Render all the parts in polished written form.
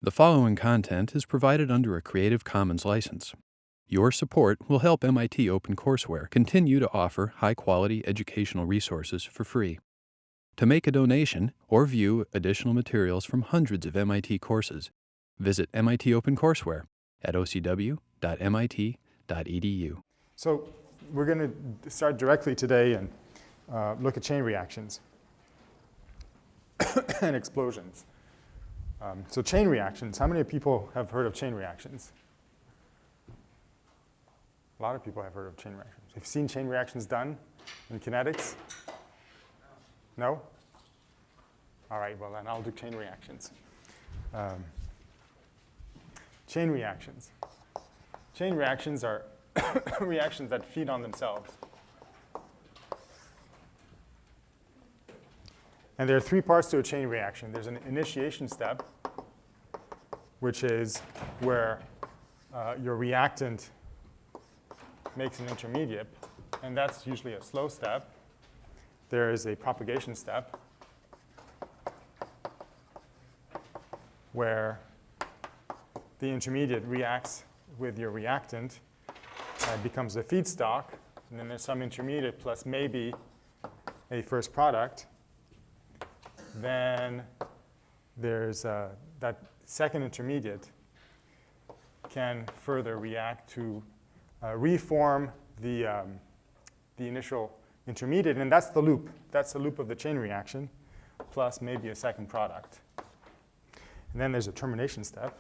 The following content is provided under a Creative Commons license. Your support will help MIT OpenCourseware continue to offer high-quality educational resources for free. To make a donation or view additional materials from hundreds of MIT courses, visit MIT OpenCourseware at ocw.mit.edu. So we're going to start directly today and look at chain reactions and explosions. So chain reactions, how many people have heard of chain reactions? A lot of people have heard of chain reactions. Have you seen chain reactions done in kinetics? No? All right, well then I'll do chain reactions. Chain reactions. Chain reactions are reactions that feed on themselves. And there are three parts to a chain reaction. There's an initiation step, which is where your reactant makes an intermediate, and that's usually a slow step. There is a propagation step, where the intermediate reacts with your reactant and becomes a feedstock, and then there's some intermediate plus maybe a first product. Then there's that second intermediate can further react to reform the initial intermediate, and that's the loop. That's the loop of the chain reaction, plus maybe a second product. And then there's a termination step,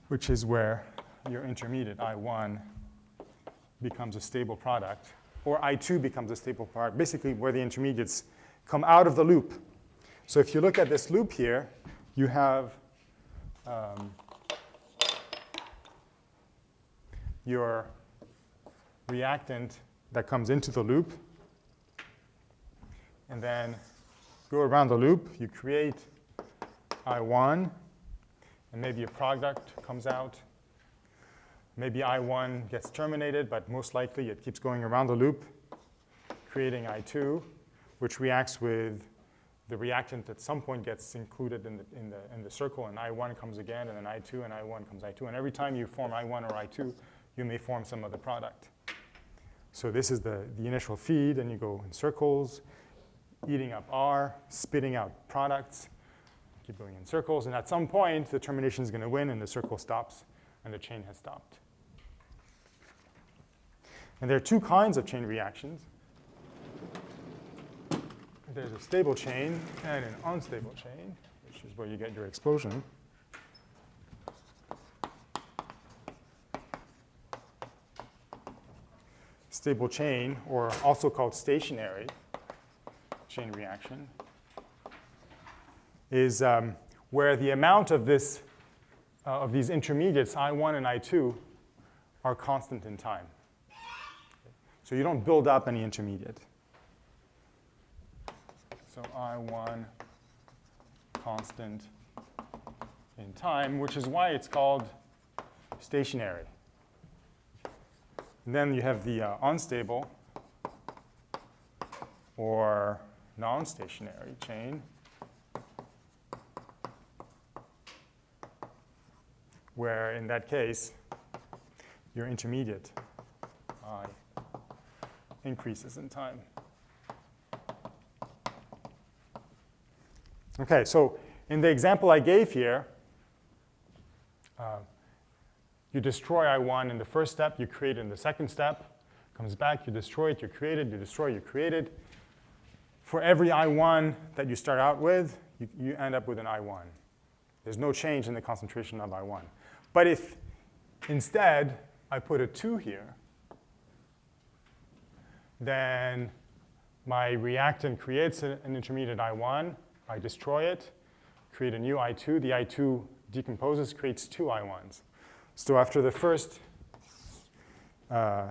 which is where your intermediate I1 becomes a stable product, or I2 becomes a stable product, basically where the intermediates come out of the loop. So if you look at this loop here, you have your reactant that comes into the loop, and then go around the loop, you create I1, and maybe a product comes out. Maybe I1 gets terminated, but most likely it keeps going around the loop, creating I2, which reacts with the reactant at some point gets included in the circle, and I1 comes again, and then I2, and I1 comes I2. And every time you form I1 or I2, you may form some other product. So this is the initial feed, and you go in circles, eating up R, spitting out products, keep going in circles, and at some point, the termination is going to win, and the circle stops, and the chain has stopped. And there are two kinds of chain reactions. There's a stable chain and an unstable chain, which is where you get your explosion. Stable chain, or also called stationary chain reaction, is where the amount of these intermediates, I1 and I2, are constant in time. So you don't build up any intermediate. So I1 constant in time, which is why it's called stationary. And then you have the unstable or non-stationary chain, where in that case, your intermediate I increases in time. Okay, so in the example I gave here, you destroy I1 in the first step, you create it in the second step, comes back, you destroy it, you create it, you destroy, you create it. For every I1 that you start out with, you end up with an I1. There's no change in the concentration of I1. But if instead I put a 2 here, then my reactant creates an intermediate I1, I destroy it, create a new I2. The I2 decomposes, creates two I1s. So after the first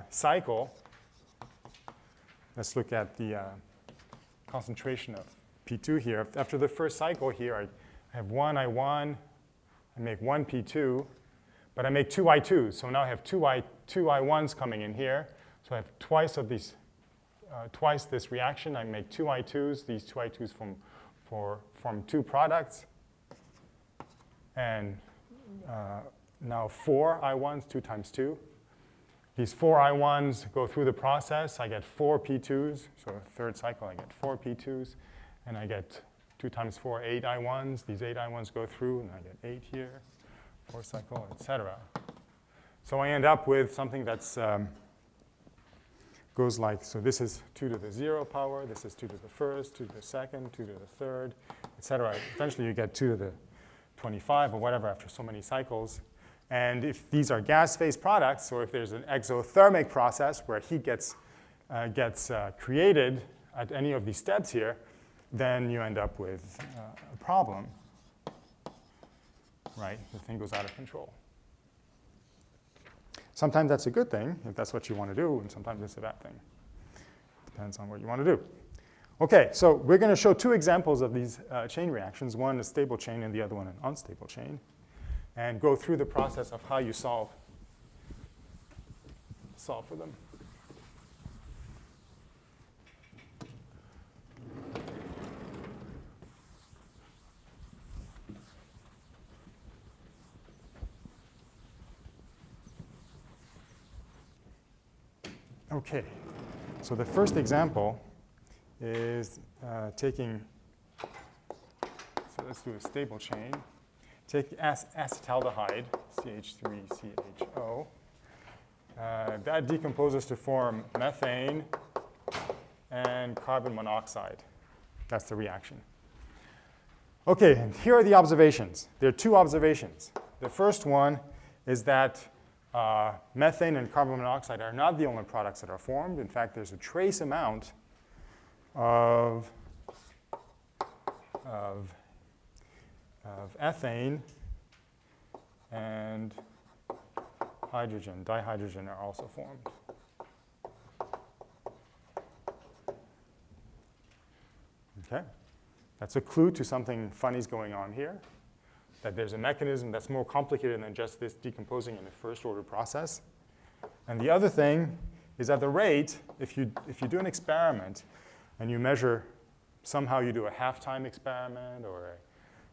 cycle, let's look at the concentration of P2 here. After the first cycle here, I have one I1, I make one P2, but I make two I2s. So now I have two I1s coming in here. So I have twice of these, twice this reaction. I make two I2s. These two I2s form two products, and now 4 I1s, 2 times 2. These 4 I1s go through the process. I get 4 P2s. So third cycle, I get 4 P2s. And I get 2 times 4, 8 I1s. These 8 I1s go through, and I get 8 here, 4th cycle, et cetera. So I end up with something that's goes like, so this is 2 to the 0 power. This is 2 to the 1st, 2 to the 2nd, 2 to the 3rd, et cetera. Eventually, you get 2 to the 25 or whatever after so many cycles. And if these are gas phase products, or if there's an exothermic process where heat gets created at any of these steps here, then you end up with a problem, right? The thing goes out of control. Sometimes that's a good thing, if that's what you want to do, and sometimes it's a bad thing. Depends on what you want to do. OK, so we're going to show 2 examples of these chain reactions, one a stable chain and the other one an unstable chain, and go through the process of how you solve for them. OK, so the first example is taking, so let's do a stable chain. Take acetaldehyde, CH3CHO. That decomposes to form methane and carbon monoxide. That's the reaction. OK, and here are the observations. There are 2 observations. The first one is that methane and carbon monoxide are not the only products that are formed. In fact, there's a trace amount of ethane and hydrogen, dihydrogen, are also formed. Okay, that's a clue to something funny is going on here, that there's a mechanism that's more complicated than just this decomposing in a first-order process. And the other thing is at the rate, if you do an experiment and you measure, somehow you do a half-time experiment or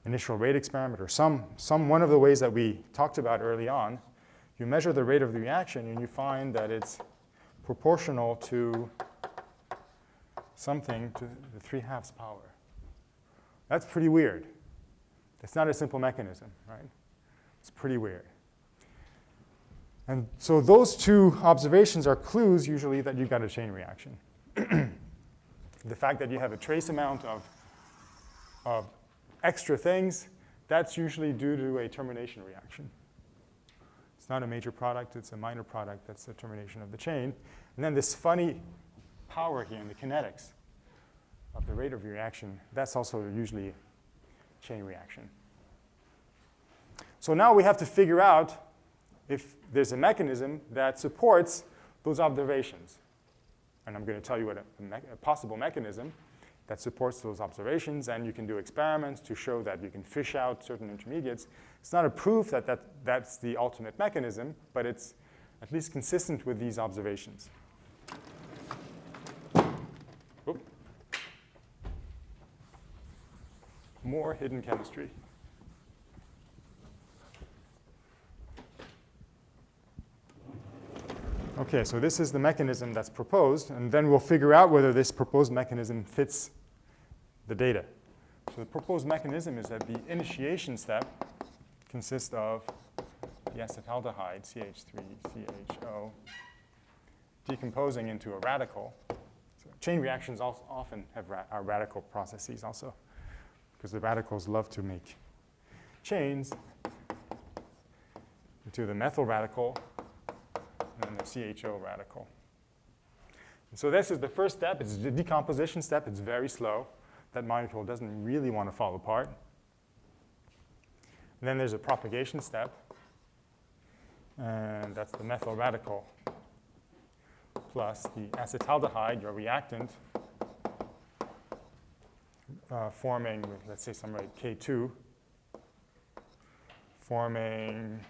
an initial rate experiment or some one of the ways that we talked about early on, you measure the rate of the reaction and you find that it's proportional to something to the 3/2 power. That's pretty weird. It's not a simple mechanism, right? It's pretty weird. And so those 2 observations are clues usually that you've got a chain reaction. The fact that you have a trace amount of extra things, that's usually due to a termination reaction. It's not a major product, it's a minor product. That's the termination of the chain. And then this funny power here in the kinetics of the rate of reaction, that's also usually a chain reaction. So now we have to figure out if there's a mechanism that supports those observations. And I'm going to tell you what a possible mechanism that supports those observations, and you can do experiments to show that you can fish out certain intermediates. It's not a proof that that's the ultimate mechanism, but it's at least consistent with these observations. Oop. More hidden chemistry. OK, so this is the mechanism that's proposed, and then we'll figure out whether this proposed mechanism fits the data. So the proposed mechanism is that the initiation step consists of the acetaldehyde, CH3CHO, decomposing into a radical. So chain reactions also often are radical processes also, because the radicals love to make chains into the methyl radical and the CHO radical. And so this is the first step. It's the decomposition step. It's very slow. That molecule doesn't really want to fall apart. And then there's a propagation step. And that's the methyl radical plus the acetaldehyde, your reactant, forming, let's say, some rate K2, forming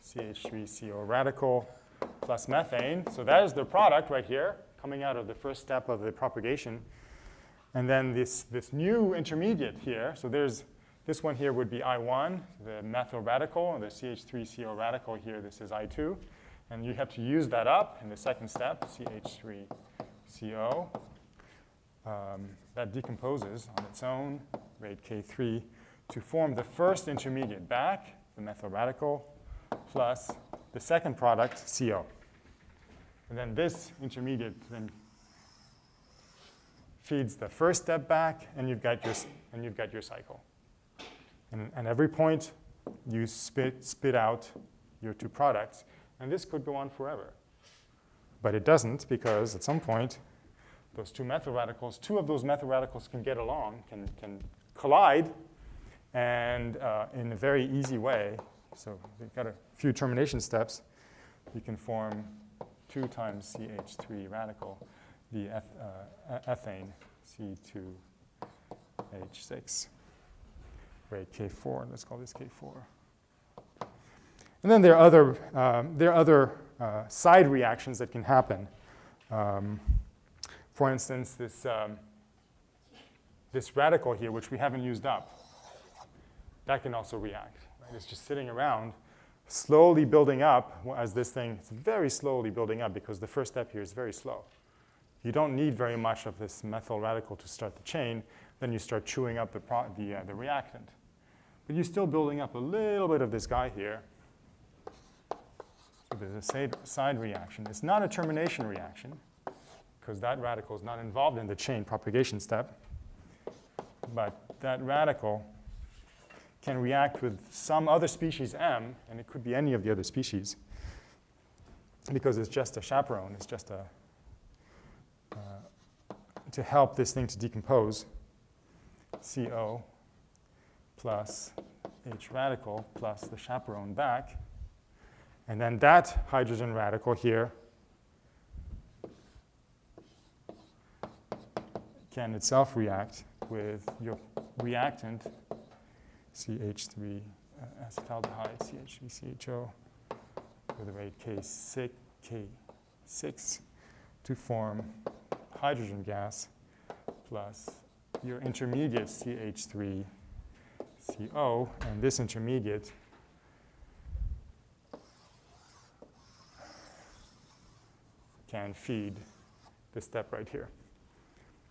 CH3CO radical plus methane. So that is the product right here coming out of the first step of the propagation. And then this new intermediate here, so there's this one here would be I1, the methyl radical, and the CH3CO radical here, this is I2. And you have to use that up in the second step, CH3CO. That decomposes on its own, rate K3, to form the first intermediate back, the methyl radical, plus the second product, CO. And then this intermediate then feeds the first step back, and you've got your cycle. And at every point, you spit out your two products. And this could go on forever. But it doesn't, because at some point, those two of those methyl radicals can get along, can collide, and in a very easy way. So we've got a few termination steps. You can form 2 times CH3 radical, the ethane, C2H6, rate K4. Let's call this K4. And then there are other side reactions that can happen. For instance, this radical here, which we haven't used up, that can also react. Right? It's just sitting around, slowly building up as this thing. It's very slowly building up because the first step here is very slow. You don't need very much of this methyl radical to start the chain. Then you start chewing up the reactant. But you're still building up a little bit of this guy here. So there's a side reaction. It's not a termination reaction, because that radical is not involved in the chain propagation step. But that radical can react with some other species M, and it could be any of the other species, because it's just a chaperone. It's just to help this thing to decompose, CO plus H radical plus the chaperone back. And then that hydrogen radical here can itself react with your reactant, CH3 acetaldehyde, CH3CHO, with a rate K6 to form hydrogen gas plus your intermediate CH3CO, and this intermediate can feed this step right here.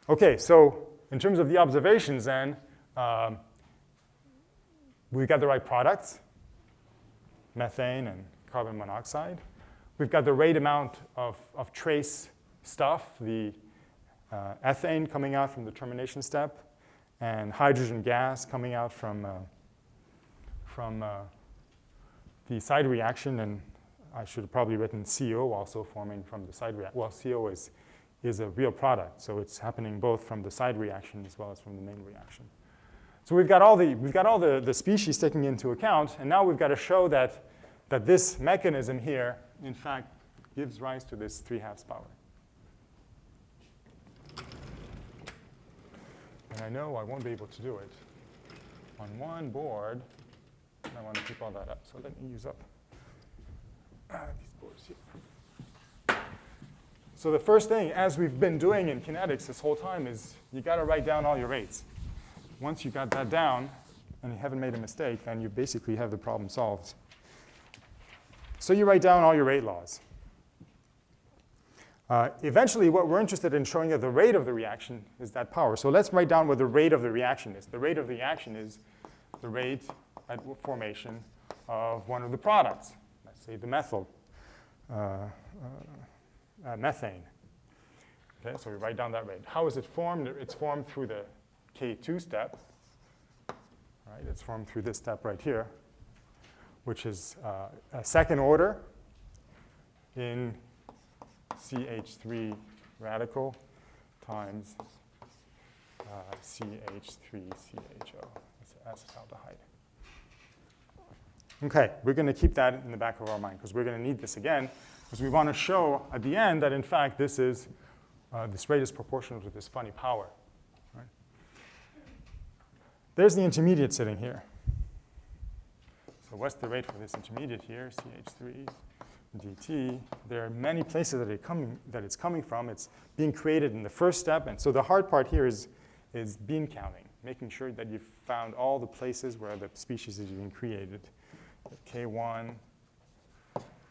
Okay, so in terms of the observations then, we've got the right products, methane and carbon monoxide. We've got the right amount of trace stuff, the ethane coming out from the termination step, and hydrogen gas coming out from the side reaction. And I should have probably written CO also forming from the side reaction. Well, CO is a real product, so it's happening both from the side reaction as well as from the main reaction. So we've got all the species taken into account, and now we've got to show that this mechanism here, in fact, gives rise to this 3/2 power. And I know I won't be able to do it on one board. I want to keep all that up, so let me use up these boards here. So the first thing, as we've been doing in kinetics this whole time, is you got to write down all your rates. Once you got that down and you haven't made a mistake, then you basically have the problem solved. So you write down all your rate laws. Eventually, what we're interested in showing that the rate of the reaction is that power. So let's write down what the rate of the reaction is. The rate of the reaction is the rate at formation of one of the products. Let's say the methyl, methane. Okay, so we write down that rate. How is it formed? It's formed through the K2 step. Right? It's formed through this step right here, which is a second order in CH3 radical times CH3CHO. That's acetaldehyde. Okay, we're going to keep that in the back of our mind because we're going to need this again, because we want to show at the end that, in fact, this rate is proportional to this funny power. Right? There's the intermediate sitting here. So what's the rate for this intermediate here? CH3 dt. There are many places that it's coming from. It's being created in the first step. And so the hard part here is is bean counting, making sure that you've found all the places where the species is being created. K1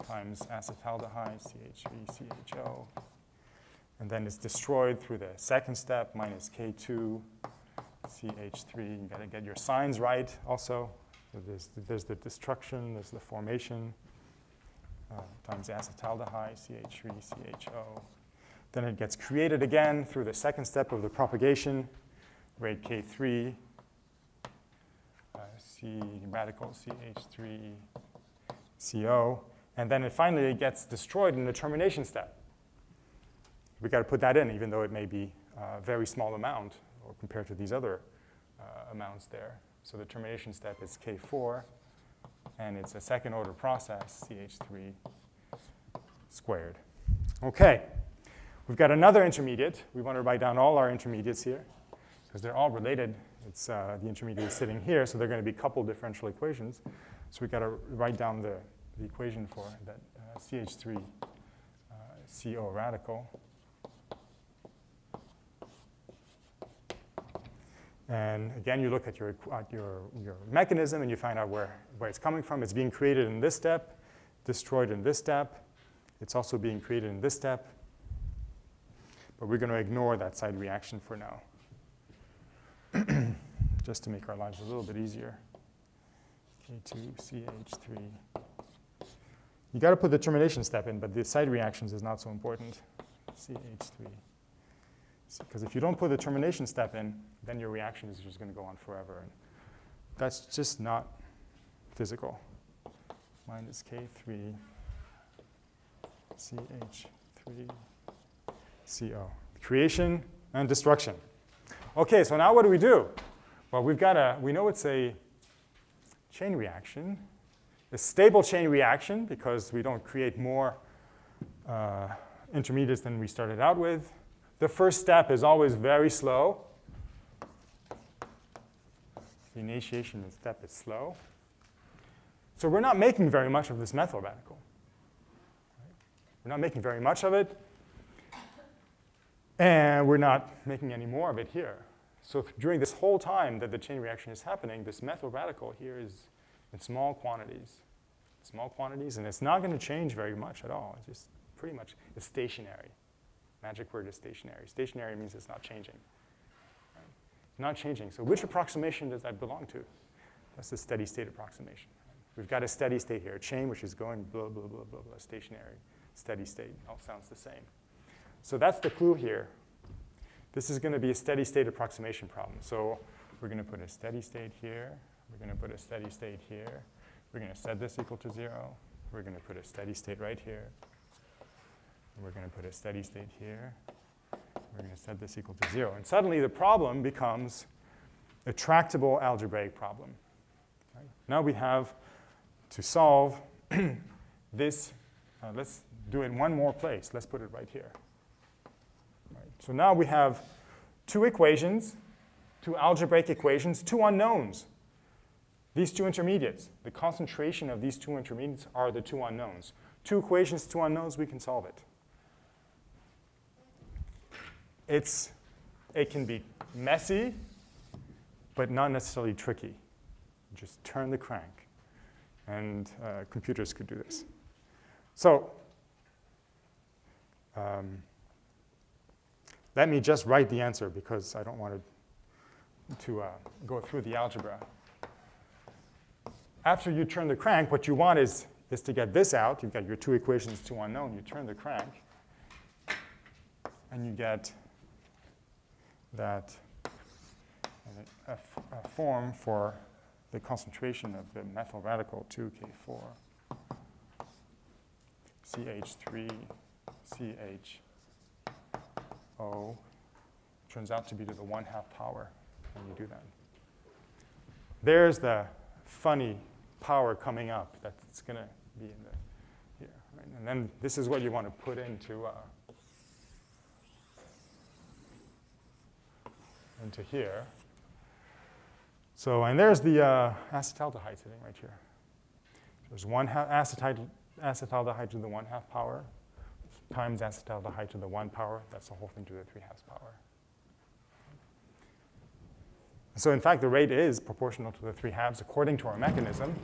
times acetaldehyde, CH3, CHO. And then it's destroyed through the second step, minus K2, CH3. You got to get your signs right also. So there's the destruction, there's the formation, times acetaldehyde, CH3, CHO. Then it gets created again through the second step of the propagation, rate K3, C radical CH3, CO. And then finally it gets destroyed in the termination step. We got to put that in, even though it may be a very small amount or compared to these other amounts there. So the termination step is K4, and it's a second order process, CH3 squared. Okay, we've got another intermediate. We want to write down all our intermediates here, because they're all related. It's the intermediate is sitting here, so they're going to be coupled differential equations. So we've got to write down the equation for that CH3 CO radical. And again, you look at your mechanism and you find out where it's coming from. It's being created in this step, destroyed in this step. It's also being created in this step. But we're going to ignore that side reaction for now, just to make our lives a little bit easier. K2, CH3. You got to put the termination step in, but the side reactions is not so important. CH3. Because if you don't put the termination step in, then your reaction is just going to go on forever. And that's just not physical. Minus K3, CH3, CO. Creation and destruction. Okay, so now what do we do? Well, we know it's a chain reaction, a stable chain reaction, because we don't create more intermediates than we started out with. The first step is always very slow. The initiation step is slow. So we're not making very much of this methyl radical. We're not making very much of it. And we're not making any more of it here. So during this whole time that the chain reaction is happening, this methyl radical here is in small quantities. Small quantities, and it's not going to change very much at all. It's just pretty much, it's stationary. Magic word is stationary. Stationary means it's not changing. Right? It's not changing. So which approximation does that belong to? That's the steady state approximation. Right? We've got a steady state here, a chain which is going blah, blah, blah, blah, blah, stationary, steady state. All sounds the same. So that's the clue here. This is going to be a steady state approximation problem. So we're going to put a steady state here. We're going to put a steady state here. We're going to set this equal to 0. We're going to put a steady state right here. We're going to put a steady state here. We're going to set this equal to 0. And suddenly the problem becomes a tractable algebraic problem. Right? Now we have to solve this. Let's do it in one more place. Let's put it right here. Right. So now we have two equations, two algebraic equations, two unknowns. These two intermediates, the concentration of these two intermediates are the two unknowns. Two equations, two unknowns, we can solve it. It can be messy, but not necessarily tricky. Just turn the crank, and computers could do this. So let me just write the answer, because I don't want to go through the algebra. After you turn the crank, what you want is to get this out. You've got your two equations, two unknown. You turn the crank, and you get that a form for the concentration of the methyl radical 2K4, CH3, CHO. Turns out to be to the 1/2 power when you do that. There's the funny power coming up that's going to be in here. Right? And then this is what you want to put into here. So, and there's the acetaldehyde sitting right here. There's acetaldehyde to the 1/2 power times acetaldehyde to the 1 power. That's the whole thing to the 3/2 power. So in fact, the rate is proportional to the 3/2 according to our mechanism.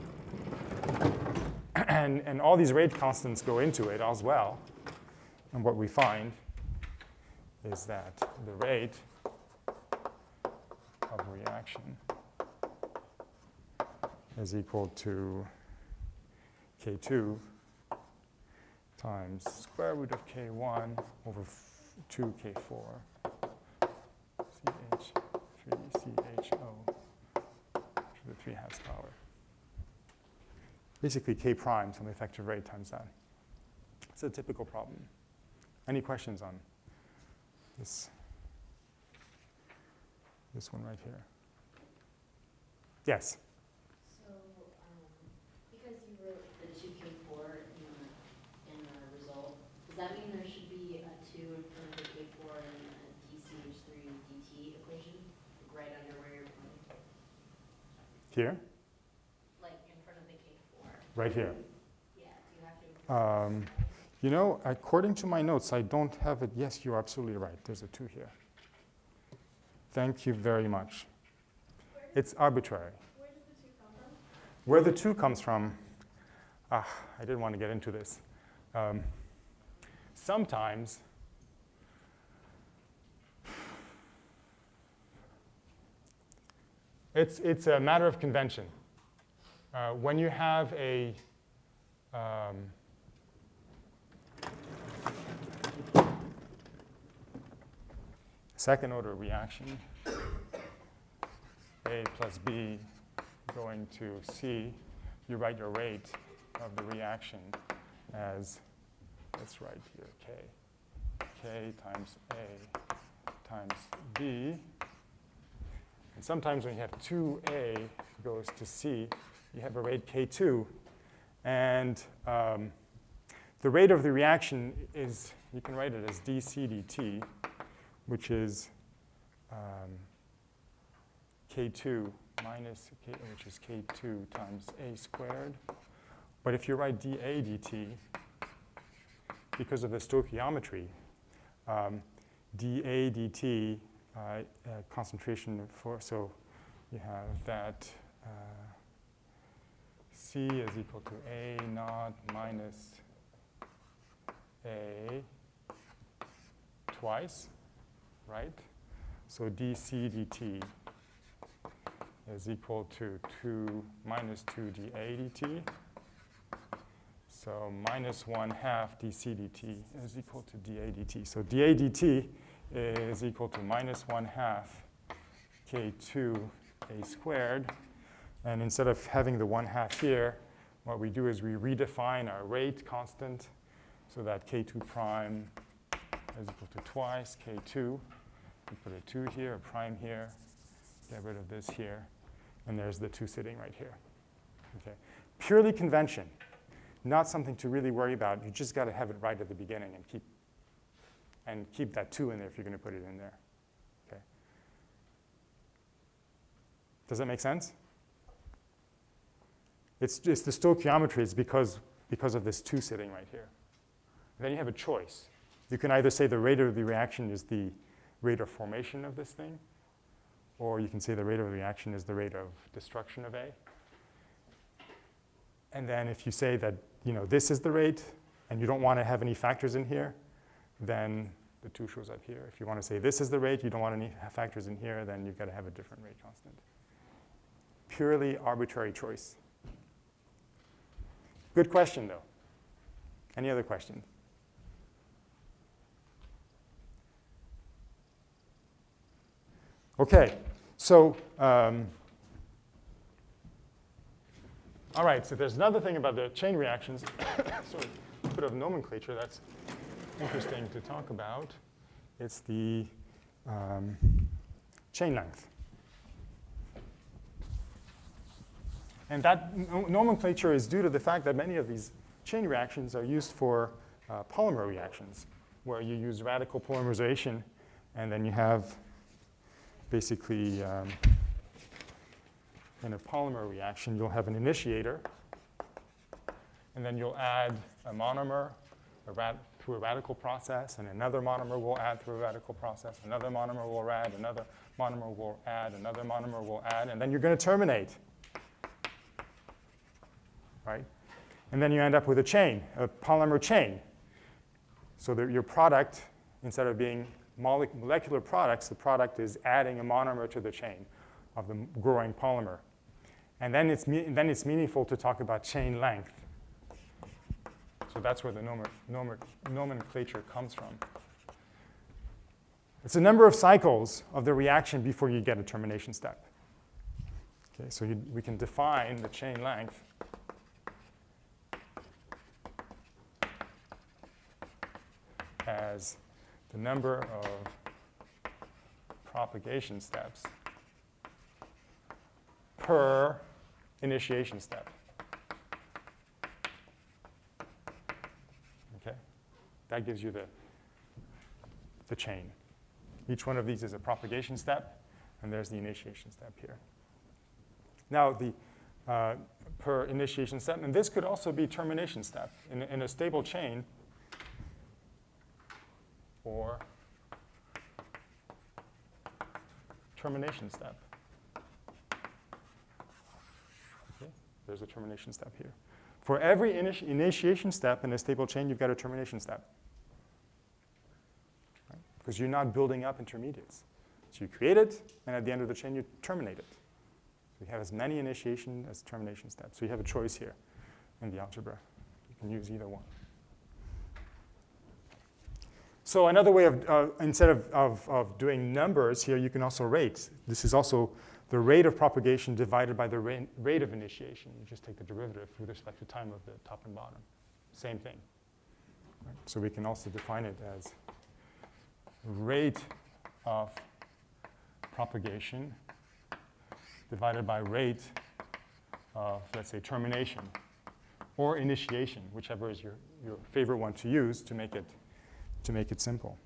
And all these rate constants go into it as well. And what we find is that the rate of reaction is equal to K2 times square root of K1 over 2K4 CH3CHO to the 3/2 power. Basically K prime, some effective rate times that. It's a typical problem. Any questions on this one right here? Yes? So, because you wrote the 2K4 in the result, does that mean there should be a 2 in front of the K4 in a dCH3 dt equation, right under where you're pointing? Here? Like in front of the K4. Right here. Yeah, do you have to? You know, according to my notes, I don't have it. Yes, you're absolutely right. There's a 2 here. Thank you very much. It's arbitrary. Where does the 2 come from? Where the 2 comes from, I didn't want to get into this. Sometimes it's a matter of convention. When you have a second order reaction, A plus B going to C, you write your rate of the reaction as, let's write here, K times A times B. And sometimes when you have 2A goes to C, you have a rate K2. And the rate of the reaction is, you can write it as dC dt, which is K2 minus K, which is K2 times A squared. But if you write dA dt, because of the stoichiometry, dA dt concentration for, so you have that C is equal to A naught minus A twice, right? So dC dt is equal to 2 minus 2 dA dt. So minus 1/2 dC dt is equal to dA dt. So dA dt is equal to minus 1/2 K2 A squared. And instead of having the 1/2 here, what we do is we redefine our rate constant so that K2 prime is equal to twice K2. We put a 2 here, a prime here, get rid of this here, and there's the 2 sitting right here. Okay. Purely convention, not something to really worry about. You just got to have it right at the beginning and keep that 2 in there if you're going to put it in there. Okay. Does that make sense? It's just the stoichiometry is because of this 2 sitting right here. And then you have a choice. You can either say the rate of the reaction is the rate of formation of this thing, or you can say the rate of the reaction is the rate of destruction of A. And then if you say that this is the rate, and you don't want to have any factors in here, then the 2 shows up here. If you want to say this is the rate, you don't want any factors in here, then you've got to have a different rate constant. Purely arbitrary choice. Good question, though. Any other questions? Okay, so, all right, so there's another thing about the chain reactions, sort of a bit of nomenclature that's interesting to talk about. It's the chain length. And that nomenclature is due to the fact that many of these chain reactions are used for polymer reactions, where you use radical polymerization, and then you have basically in a polymer reaction, you'll have an initiator, and then you'll add a monomer, through a radical process, and another monomer will add through a radical process, another monomer will add, another monomer will add, another monomer will add, and then you're going to terminate, right? And then you end up with a chain, a polymer chain. So that your product, instead of being molecular products, the product is adding a monomer to the chain of the growing polymer. And then it's meaningful to talk about chain length. So that's where the nomenclature comes from. It's a number of cycles of the reaction before you get a termination step. Okay, so we can define the chain length as the number of propagation steps per initiation step. Okay? That gives you the chain. Each one of these is a propagation step, and there's the initiation step here. Now, the per initiation step, and this could also be termination step. In a stable chain, or termination step. Okay, there's a termination step here. For every initiation step in a stable chain, you've got a termination step. Right? Because you're not building up intermediates. So you create it, and at the end of the chain, you terminate it. So you have as many initiation as termination steps. So you have a choice here in the algebra. You can use either one. So another way of, instead of doing numbers here, you can also rate. This is also the rate of propagation divided by the rate of initiation. You just take the derivative with respect to time of the top and bottom. Same thing. Right? So we can also define it as rate of propagation divided by rate of, let's say, termination or initiation, whichever is your favorite one to use to make it simple.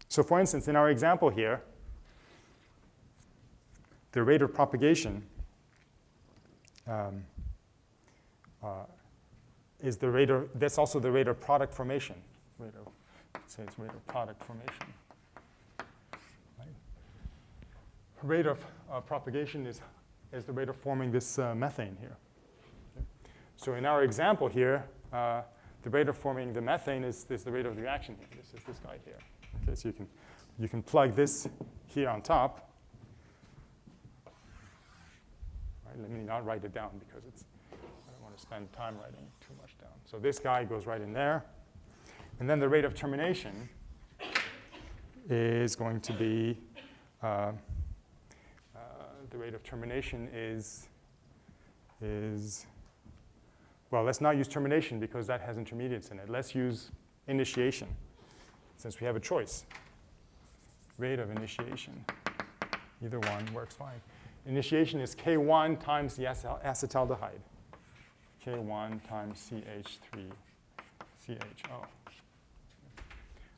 So for instance, in our example here, the rate of propagation is the rate of, that's also the rate of product formation. Let's say it's rate of product formation. Right? Rate of propagation is the rate of forming this methane here. Okay? So in our example here, the rate of forming the methane is the rate of the reaction here. This is this guy here. Okay, so you can plug this here on top. Right, let me not write it down because I don't want to spend time writing too much down. So this guy goes right in there. And then the rate of termination is going to be, the rate of termination is well, let's not use termination because that has intermediates in it. Let's use initiation, since we have a choice. Rate of initiation. Either one works fine. Initiation is K1 times the acetaldehyde. K1 times CH3CHO.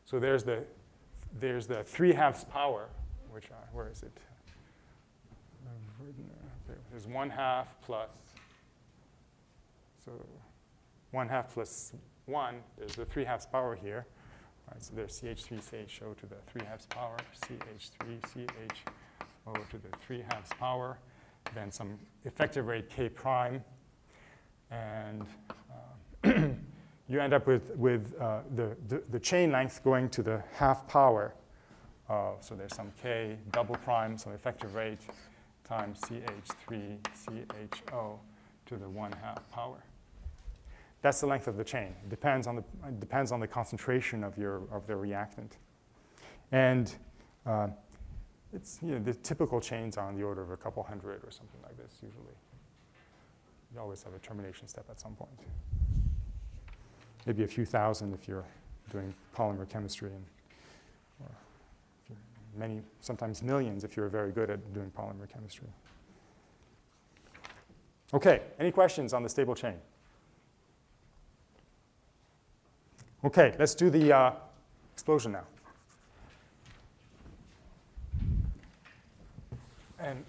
So there's the 3/2 power, which are, where is it? There's 1/2 plus. So 1/2 plus 1, there's the 3/2 power here. All right, so there's CH3CHO to the 3/2 power, CH3CHO to the 3/2 power, then some effective rate K prime, and you end up with the chain length going to the 1/2 power. So there's some K double prime, some effective rate times CH3CHO to the 1/2 power. That's the length of the chain. It depends on the concentration of the reactant. And it's, the typical chains are on the order of a couple hundred or something like this usually. You always have a termination step at some point. Maybe a few thousand if you're doing polymer chemistry, or many, sometimes millions if you're very good at doing polymer chemistry. Okay, any questions on the stable chain? Okay, let's do the explosion now. And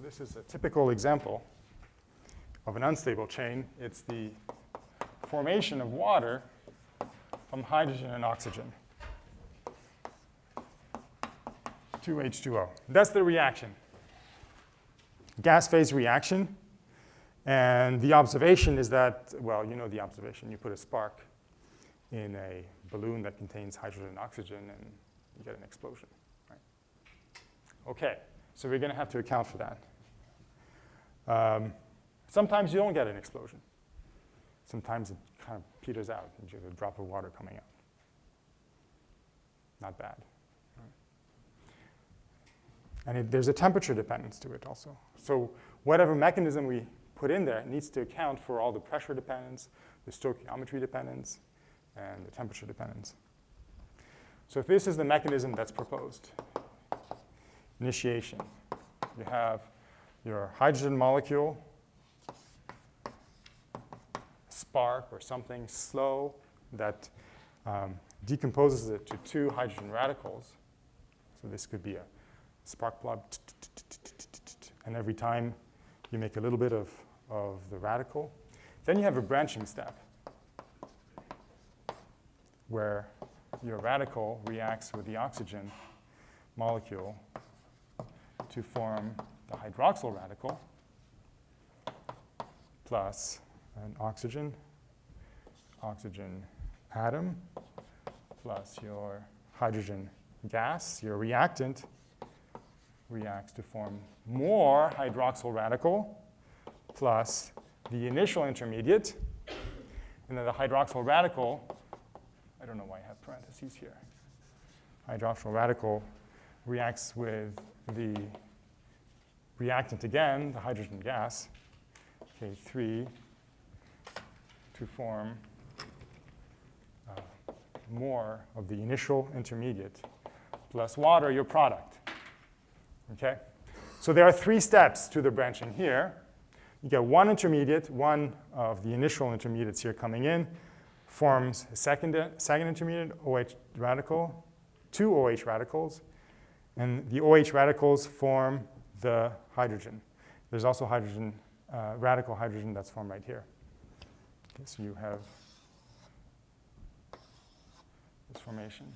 this is a typical example of an unstable chain. It's the formation of water from hydrogen and oxygen. 2H2O. That's the reaction. Gas phase reaction. And the observation is that, well, you know the observation. You put a spark in a balloon that contains hydrogen and oxygen, and you get an explosion. Right? OK, so we're going to have to account for that. Sometimes you don't get an explosion. Sometimes it kind of peters out, and you have a drop of water coming out. Not bad. And there's a temperature dependence to it also. So whatever mechanism we put in there needs to account for all the pressure dependence, the stoichiometry dependence, and the temperature dependence. So if this is the mechanism that's proposed, initiation, you have your hydrogen molecule, spark or something slow that decomposes it to two hydrogen radicals. So this could be a spark plug, and every time you make a little bit of the radical. Then you have a branching step where your radical reacts with the oxygen molecule to form the hydroxyl radical plus an oxygen atom plus your hydrogen gas, your reactant, reacts to form more hydroxyl radical plus the initial intermediate. And then the hydroxyl radical, I don't know why I have parentheses here. Hydroxyl radical reacts with the reactant again, the hydrogen gas, K3, to form more of the initial intermediate plus water, your product. Okay? So there are three steps to the branching here. You get one intermediate, one of the initial intermediates here coming in, forms a second intermediate, OH radical, two OH radicals, and the OH radicals form the hydrogen. There's also hydrogen, radical hydrogen that's formed right here. Okay, so you have this formation.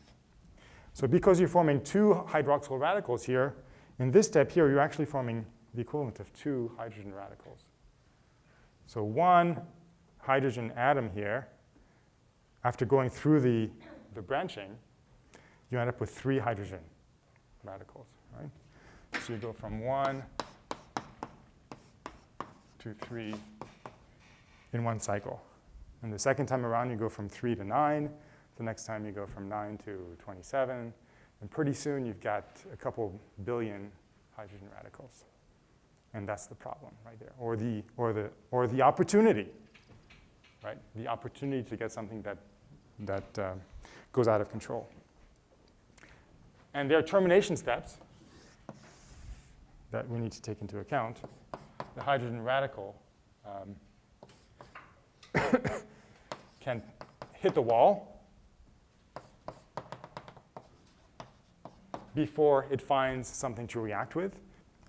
So because you're forming two hydroxyl radicals here, in this step here, you're actually forming the equivalent of two hydrogen radicals. So one hydrogen atom here, after going through the branching, you end up with three hydrogen radicals, right? So you go from 1 to 3 in one cycle. And the second time around, you go from 3 to 9. The next time, you go from 9 to 27. And pretty soon, you've got a couple billion hydrogen radicals. And that's the problem right there, or the opportunity, right? The opportunity to get something that goes out of control. And there are termination steps that we need to take into account. The hydrogen radical can hit the wall before it finds something to react with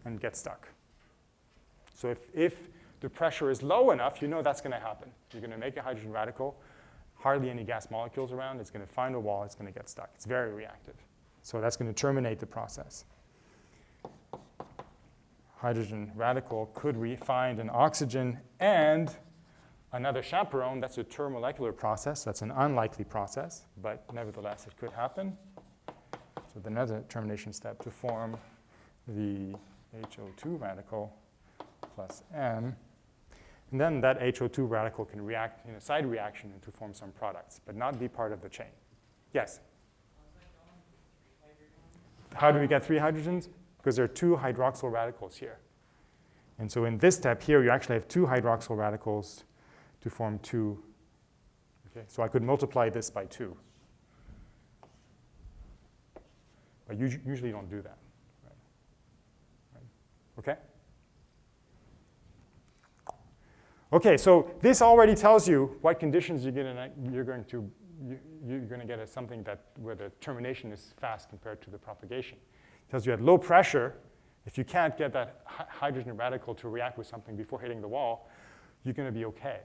and get stuck. So if the pressure is low enough, you know that's going to happen. You're going to make a hydrogen radical, hardly any gas molecules around, it's going to find a wall, it's going to get stuck. It's very reactive. So that's going to terminate the process. Hydrogen radical could find an oxygen and another chaperone. That's a termolecular process. That's an unlikely process, but nevertheless, it could happen. So another termination step to form the HO2 radical plus M. And then that HO2 radical can react in a side reaction and to form some products, but not be part of the chain. Yes? How do we get three hydrogens? Because there are two hydroxyl radicals here. And so in this step here, you actually have two hydroxyl radicals to form two. Okay? So I could multiply this by 2. But usually you don't do that. Right? Okay? Okay, so this already tells you what conditions you're going to get something where the termination is fast compared to the propagation. It tells you at low pressure, If you can't get that hydrogen radical to react with something before hitting the wall, you're going to be okay.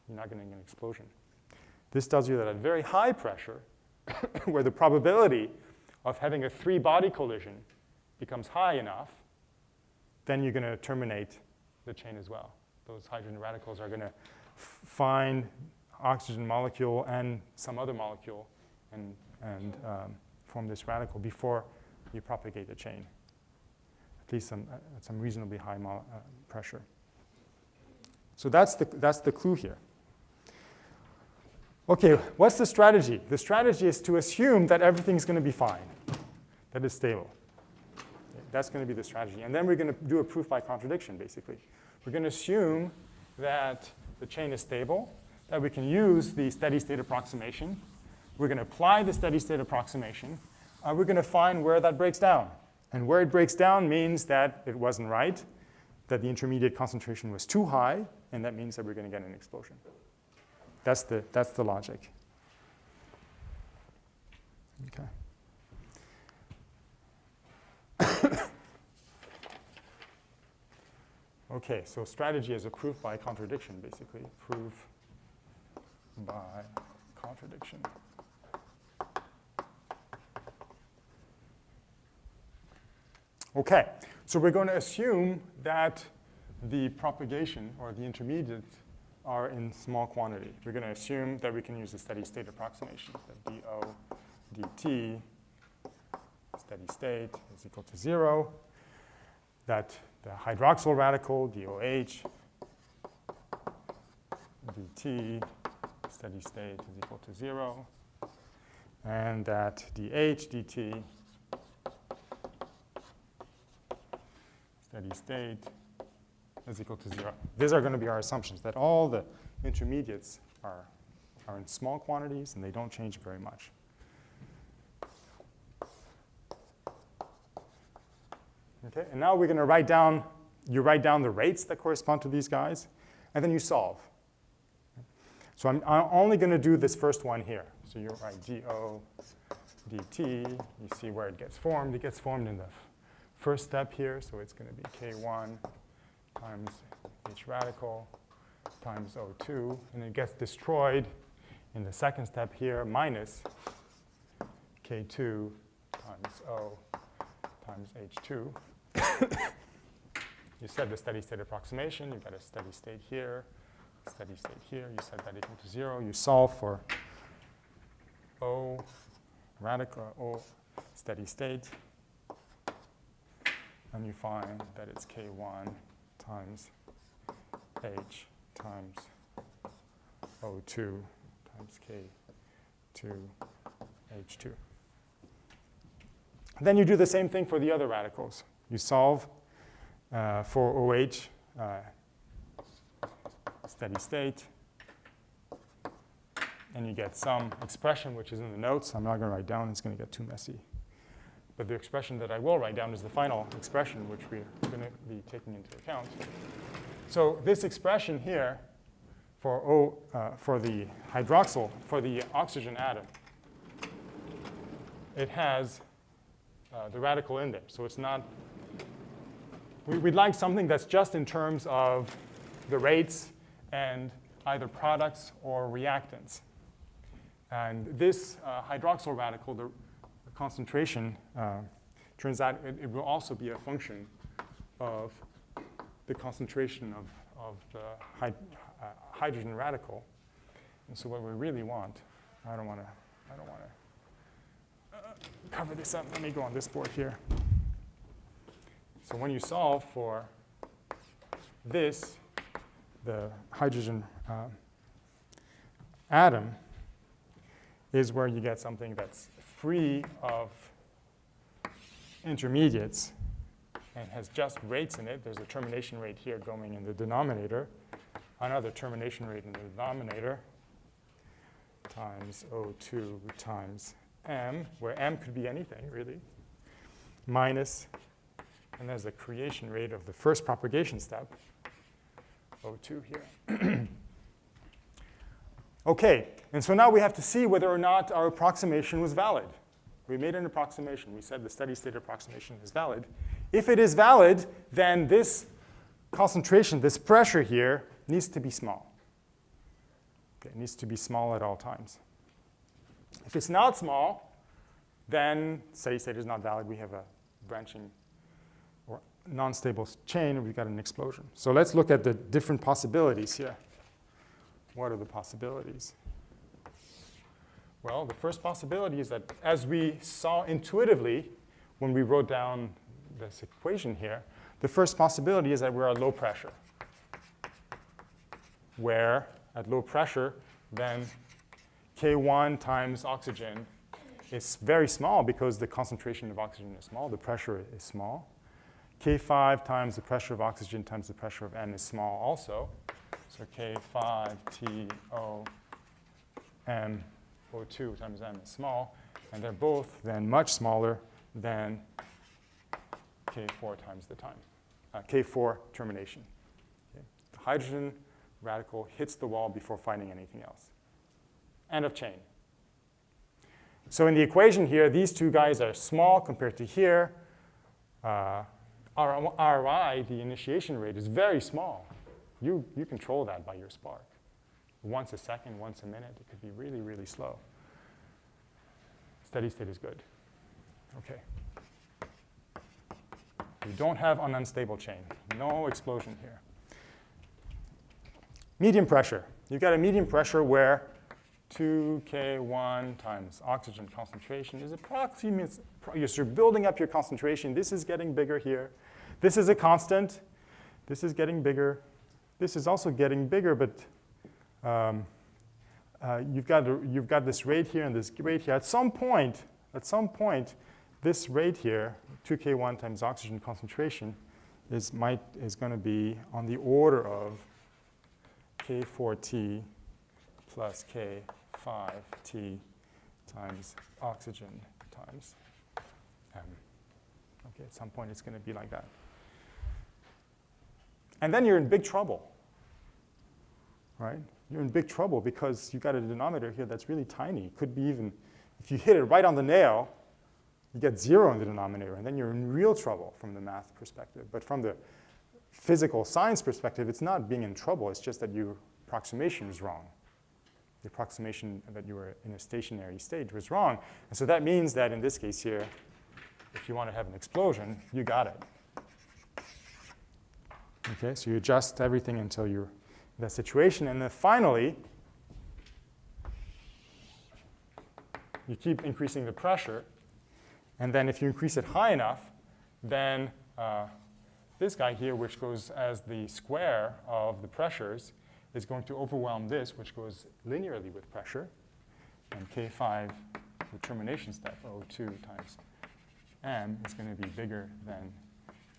You're not going to get an explosion. This tells you that at very high pressure, where the probability of having a 3-body collision becomes high enough, then you're going to terminate the chain as well. Those hydrogen radicals are going to find oxygen molecule and some other molecule and form this radical before you propagate the chain, at least at some reasonably high pressure. So that's the clue here. Okay, what's the strategy? The strategy is to assume that everything's going to be fine, that it's stable. That's going to be the strategy. And then we're going to do a proof by contradiction, basically. We're going to assume that the chain is stable, that we can use the steady state approximation. We're going to apply the steady state approximation. We're going to find where that breaks down. And where it breaks down means that it wasn't right, that the intermediate concentration was too high, and that means that we're going to get an explosion. That's the logic. Okay. Okay, so strategy is a proof by contradiction, basically. Proof by contradiction. Okay, so we're going to assume that the propagation or the intermediate are in small quantity. We're going to assume that we can use the steady state approximation, that dO dt steady state is equal to 0, that the hydroxyl radical DOH dt steady state is equal to 0, and that dH dt steady state is equal to 0. These are going to be our assumptions, that all the intermediates are in small quantities and they don't change very much. Okay, and now we're going to write down the rates that correspond to these guys, and then you solve. So I'm only going to do this first one here. So you write dO dt, you see where it gets formed. It gets formed in the first step here, so it's going to be K1 times H radical times O2, and it gets destroyed in the second step here, minus K2 times O times H2. You set the steady state approximation, you get a steady state here, steady state here, you set that equal to 0, you solve for O radical, O steady state, and you find that it's K1 times H times O2 times K2 H2. Then you do the same thing for the other radicals. You solve for OH steady state, and you get some expression which is in the notes. I'm not going to write down, it's going to get too messy. But the expression that I will write down is the final expression, which we're going to be taking into account. So this expression here for the hydroxyl, for the oxygen atom, it has the radical in there. So it's not, we'd like something that's just in terms of the rates and either products or reactants. And this hydroxyl radical, the concentration, turns out it will also be a function of the concentration of the hydrogen radical. And so what we really want, I don't want to cover this up. Let me go on this board here. So when you solve for this, the hydrogen atom is where you get something that's free of intermediates and has just rates in it. There's a termination rate here going in the denominator, another termination rate in the denominator, times O2 times M, where M could be anything, really, minus, and there's the creation rate of the first propagation step, O2 here. Okay, and so now we have to see whether or not our approximation was valid. We made an approximation. We said the steady state approximation is valid. If it is valid, then this concentration, this pressure here, needs to be small. Okay, it needs to be small at all times. If it's not small, then steady state is not valid. We have a branching or non-stable chain, and we've got an explosion. So let's look at the different possibilities here. What are the possibilities? Well, the first possibility is that, as we saw intuitively when we wrote down this equation here, the first possibility is that we're at low pressure, where at low pressure, then K1 times oxygen is very small because the concentration of oxygen is small, the pressure is small. K5 times the pressure of oxygen times the pressure of M is small also. So K5 TO M O2 times M is small, and they're both then much smaller than K4 times the time, K4 termination. Okay. The hydrogen radical hits the wall before finding anything else. End of chain. So in the equation here, these two guys are small compared to here. RI, the initiation rate, is very small. You control that by your spark. Once a second, once a minute, it could be really, really slow. Steady state is good. Okay. We don't have an unstable chain. No explosion here. Medium pressure. You've got a medium pressure where 2K1 times oxygen concentration is approximately, you're building up your concentration. This is getting bigger here. This is a constant. This is getting bigger. This is also getting bigger, but you've got this rate here and this rate here. At some point, this rate here, 2K1 times oxygen concentration, is going to be on the order of K4T plus K5T times oxygen times M. Okay, at some point it's going to be like that. And then you're in big trouble, right? You're in big trouble because you've got a denominator here that's really tiny. It could be even, if you hit it right on the nail, you get 0 in the denominator, and then you're in real trouble from the math perspective. But from the physical science perspective, it's not being in trouble. It's just that your approximation was wrong. The approximation that you were in a stationary state was wrong. And so that means that in this case here, if you want to have an explosion, you got it. Okay, so you adjust everything until you're in that situation. And then finally, you keep increasing the pressure. And then if you increase it high enough, then this guy here, which goes as the square of the pressures, is going to overwhelm this, which goes linearly with pressure. And K5, the termination step, O2 times M, is going to be bigger than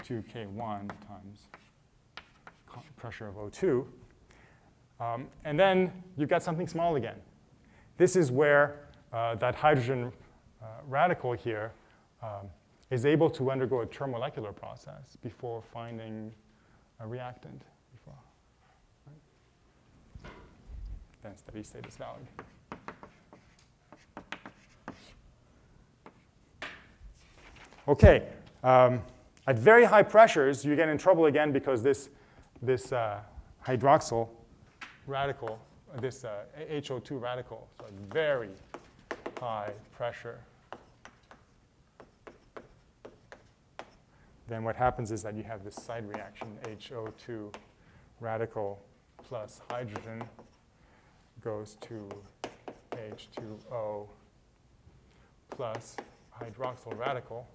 2K1 times pressure of O2. And then you've got something small again. This is where that hydrogen radical here is able to undergo a termomolecular process before finding a reactant. Then steady state is valid. Okay, at very high pressures, you get in trouble again because this hydroxyl radical, this HO2 radical, so at very high pressure, then what happens is that you have this side reaction, HO2 radical plus hydrogen goes to H2O plus hydroxyl radical.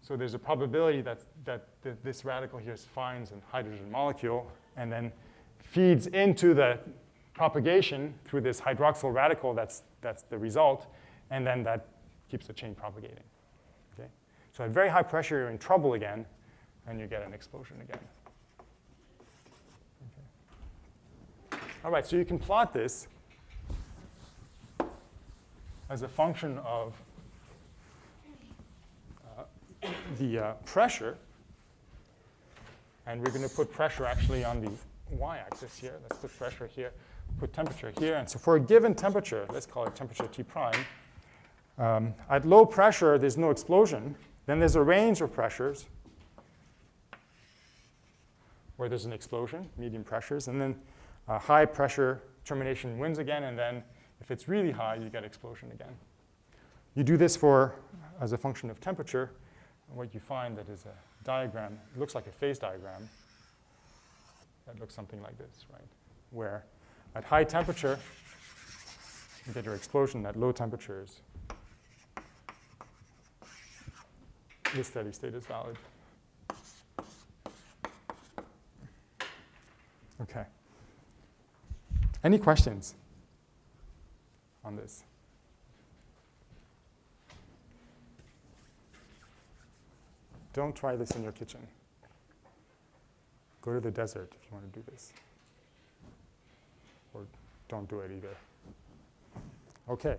So there's a probability that this radical here finds a hydrogen molecule and then feeds into the propagation through this hydroxyl radical. That's the result. And then that keeps the chain propagating. Okay? So at very high pressure, you're in trouble again, and you get an explosion again. All right, so you can plot this as a function of the pressure. And we're going to put pressure actually on the y-axis here. Let's put pressure here, put temperature here. And so for a given temperature, let's call it temperature T prime, at low pressure, there's no explosion. Then there's a range of pressures where there's an explosion, medium pressures, and then high pressure termination wins again, and then if it's really high, you get explosion again. You do this as a function of temperature, and what you find that is a diagram. It looks like a phase diagram. That looks something like this, right? Where at high temperature, you get your explosion. At low temperatures, the steady state is valid. Okay. Any questions on this? Don't try this in your kitchen. Go to the desert if you want to do this. Or don't do it either. Okay.